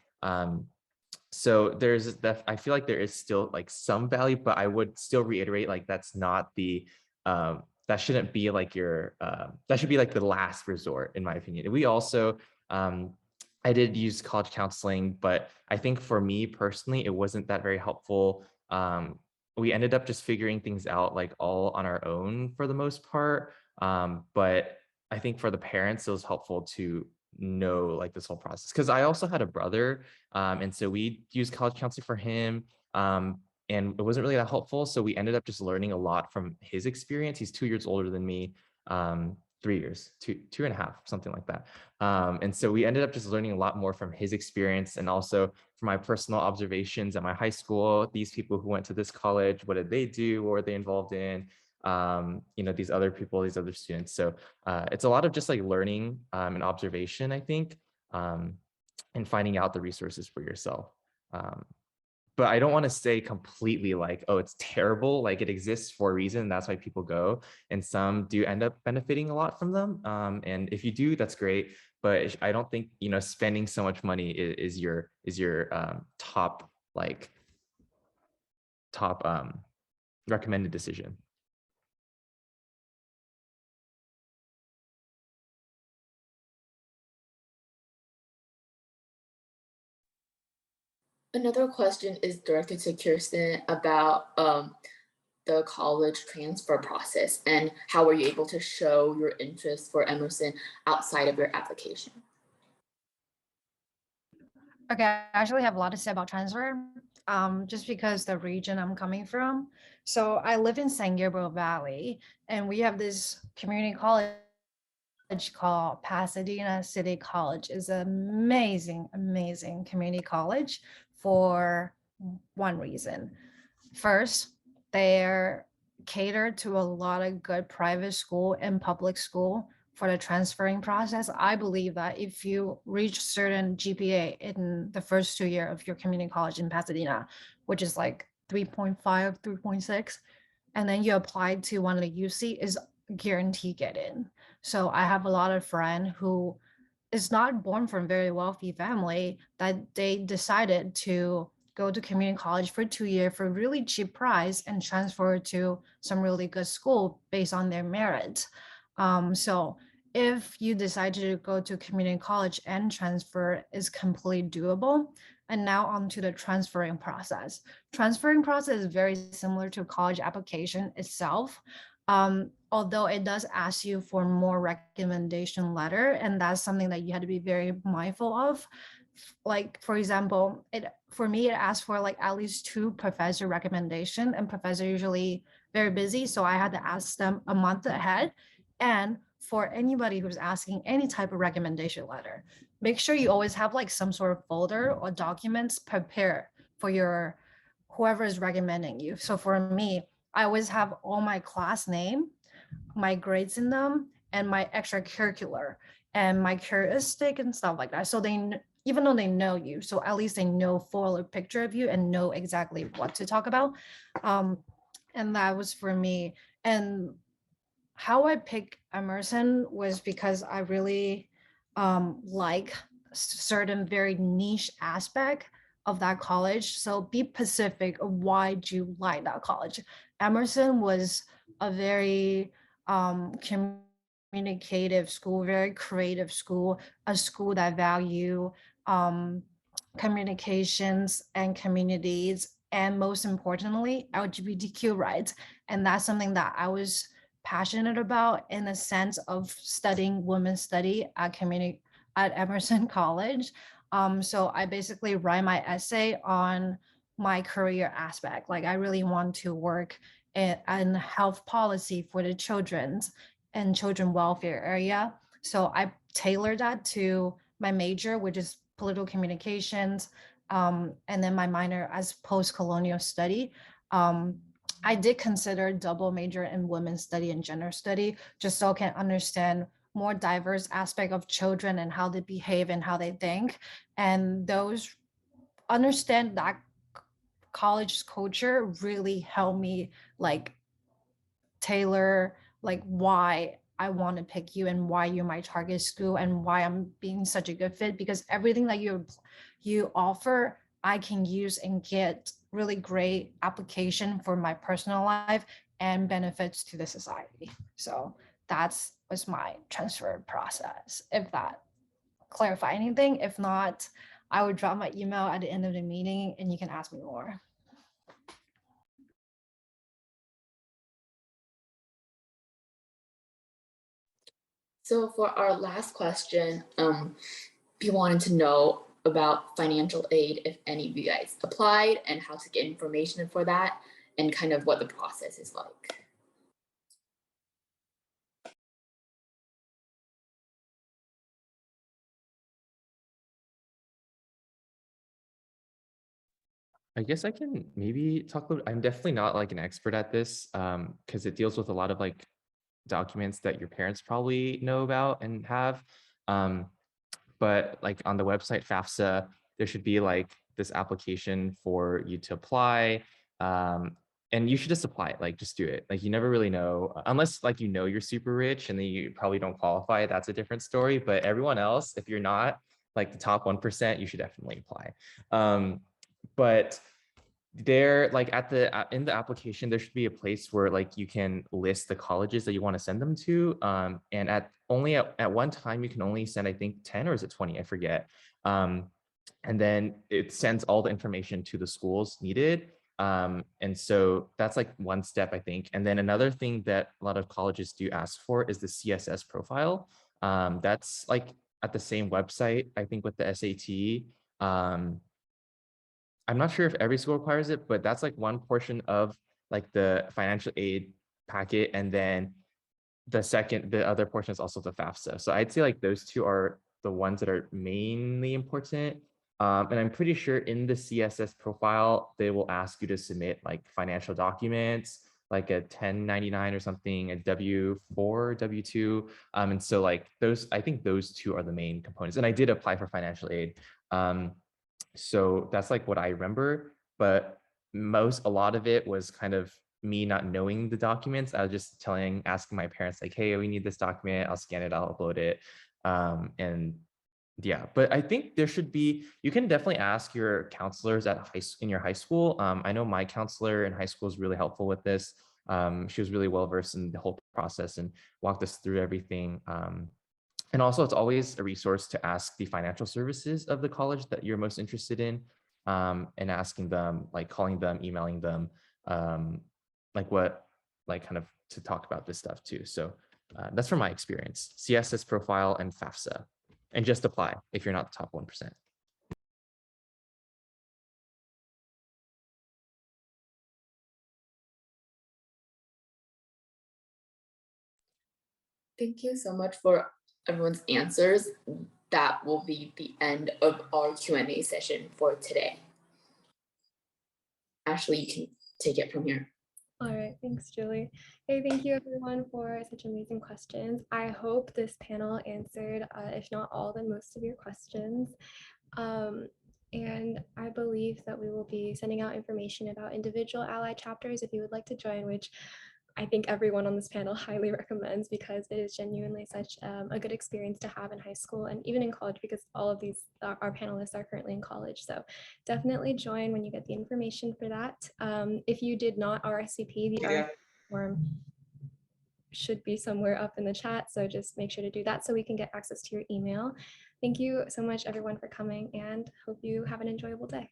So there's that, I feel like there is still like some value, but I would still reiterate like that's not the that shouldn't be like your that should be like the last resort in my opinion. We also I did use college counseling, but I think for me personally it wasn't that very helpful. We ended up just figuring things out like all on our own for the most part, but I think for the parents it was helpful to know like this whole process, because I also had a brother, and so we used college counseling for him, and it wasn't really that helpful, so we ended up just learning a lot from his experience. He's 2 years older than me, 3 years, two and a half, something like that. And so we ended up just learning a lot more from his experience, and also from my personal observations at my high school. These people who went to this college, what did they do? What were they involved in? These other people, these other students. So it's a lot of just like learning and observation, I think, and finding out the resources for yourself. But I don't want to say completely like, oh, it's terrible. Like it exists for a reason. That's why people go. And some do end up benefiting a lot from them. And if you do, that's great. But I don't think, spending so much money is your top recommended decision. Another question is directed to Kirsten about the college transfer process and how were you able to show your interest for Emerson outside of your application? Okay, I actually have a lot to say about transfer, just because the region I'm coming from. So I live in San Gabriel Valley, and we have this community college called Pasadena City College. It's an amazing, amazing community college for one reason. First, they're catered to a lot of good private school and public school for the transferring process. I believe that if you reach certain GPA in the first 2 years of your community college in Pasadena, which is like 3.5, 3.6, and then you apply to one of the UC, is guaranteed get in. So I have a lot of friends who is not born from very wealthy family that they decided to go to community college for 2 years for really cheap price and transfer to some really good school based on their merit. So if you decide to go to community college and transfer is completely doable. And now on to the transferring process. Transferring process is very similar to college application itself. Although it does ask you for more recommendation letter, and that's something that you had to be very mindful of. Like, for example, for me, it asked for like at least 2 professor recommendation, and professor usually very busy. So I had to ask them a month ahead. And for anybody who's asking any type of recommendation letter, make sure you always have like some sort of folder or documents prepared for your whoever is recommending you. So for me, I always have all my class name, my grades in them, and my extracurricular and my characteristic and stuff like that. So even though they know you, so at least they know full picture of you and know exactly what to talk about. And that was for me. And how I picked Emerson was because I really like certain very niche aspect of that college. So be specific of why do you like that college. Emerson was a very communicative school, very creative school, a school that value communications and communities, and most importantly, LGBTQ rights. And that's something that I was passionate about in the sense of studying women's study at Emerson College. So I basically write my essay on my career aspect. Like I really want to work in health policy for the children's and children welfare area. So I tailored that to my major, which is political communications, and then my minor as post-colonial study. I did consider double major in women's study and gender study, just so I can understand more diverse aspect of children and how they behave and how they think. And those understand that college culture really helped me like tailor like why I want to pick you and why you're my target school and why I'm being such a good fit, because everything that you offer I can use and get really great application for my personal life and benefits to the society. So that's was my transfer process. If that clarify anything, if not, I would drop my email at the end of the meeting and you can ask me more. So for our last question, we wanted to know about financial aid, if any of you guys applied and how to get information for that and kind of what the process is like. I guess I can maybe talk a little. I'm definitely not like an expert at this because it deals with a lot of like documents that your parents probably know about and have. But like on the website FAFSA, there should be like this application for you to apply. And you should just apply it, like just do it. Like you never really know, unless like you know you're super rich and then you probably don't qualify, that's a different story. But everyone else, if you're not like the top 1%, you should definitely apply. But there, like at the in the application, there should be a place where like you can list the colleges that you want to send them to. And at one time you can only send, I think 10 or is it 20? I forget. And then it sends all the information to the schools needed. And so that's like one step, I think. And then another thing that a lot of colleges do ask for is the CSS profile. That's like at the same website, I think with the SAT. I'm not sure if every school requires it, but that's like one portion of like the financial aid packet. And then the other portion is also the FAFSA. So I'd say like those two are the ones that are mainly important. And I'm pretty sure in the CSS profile, they will ask you to submit like financial documents, like a 1099 or something, a W-4, W-2. And so like those, I think those two are the main components. And I did apply for financial aid. So that's like what I remember, but a lot of it was kind of me not knowing the documents. I was just asking my parents like, hey, we need this document. I'll scan it, I'll upload it. And Yeah, but I think there should be, you can definitely ask your counselors at in your high school. I know my counselor in high school is really helpful with this. She was really well versed in the whole process and walked us through everything. And also, it's always a resource to ask the financial services of the college that you're most interested in, and asking them, like calling them, emailing them, like what, like kind of to talk about this stuff too. So that's from my experience, CSS profile and FAFSA, and just apply if you're not the top 1%. Thank you so much for everyone's answers. That will be the end of our Q&A session for today. Ashley, you can take it from here. All right, thanks, Julie. Hey, thank you everyone for such amazing questions. I hope this panel answered, if not all, then most of your questions. And I believe that we will be sending out information about individual ally chapters if you would like to join, which I think everyone on this panel highly recommends because it is genuinely such a good experience to have in high school and even in college, because all of these, our panelists are currently in college. So definitely join when you get the information for that. If you did not RSVP, the RSVP form should be somewhere up in the chat. So just make sure to do that so we can get access to your email. Thank you so much, everyone, for coming, and hope you have an enjoyable day.